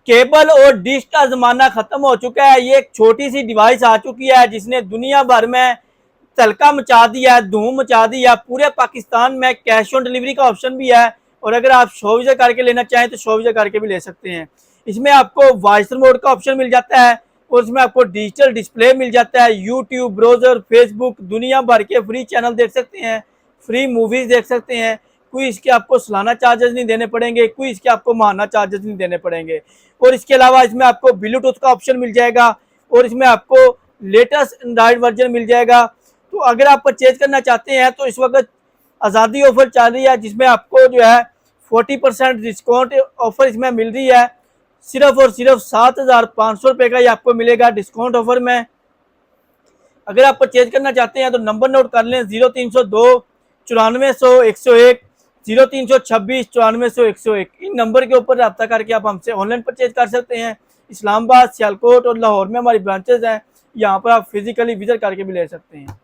Cable और dish का जमाना खत्म हो चुका है। ये एक छोटी सी डिवाइस आ चुकी है जिसने दुनिया भर में तहलका मचा दिया है, धूम मचा दी है। पूरे पाकिस्तान में कैश ऑन डिलीवरी का ऑप्शन भी है और अगर आप शो विजिट करके लेना चाहें तो शो विजिट करके भी ले सकते हैं। इसमें आपको वॉइस रिमोट का ऑप्शन मिल जाता है और इसमें आपको डिजिटल डिस्प्ले मिल जाता है। यूट्यूब, ब्राउजर, फेसबुक, दुनिया भर के फ्री चैनल देख सकते हैं, फ्री मूवीज देख सकते हैं। कोई इसके आपको सालाना चार्जेस नहीं देने पड़ेंगे, कोई इसके आपको माहाना चार्जेस नहीं देने पड़ेंगे। और इसके अलावा इसमें आपको ब्लूटूथ का ऑप्शन मिल जाएगा और इसमें आपको लेटेस्ट एंड्रॉइड वर्जन मिल जाएगा। तो अगर आप परचेज करना चाहते हैं तो इस वक्त आज़ादी ऑफर चल रही है जिसमें आपको जो है 40% डिस्काउंट ऑफर इसमें मिल रही है। सिर्फ और सिर्फ 7,500 रुपये का ये आपको मिलेगा डिस्काउंट ऑफर में। अगर आप परचेज करना चाहते हैं तो नंबर नोट कर लें 0302 9400 101, 0326 9400 101। इन नंबर के ऊपर रब्ता करके आप हमसे ऑनलाइन परचेज कर सकते हैं। इस्लामाबाद, सियालकोट और लाहौर में हमारी ब्रांचेज हैं, यहाँ पर आप फिजिकली विजिट करके भी ले सकते हैं।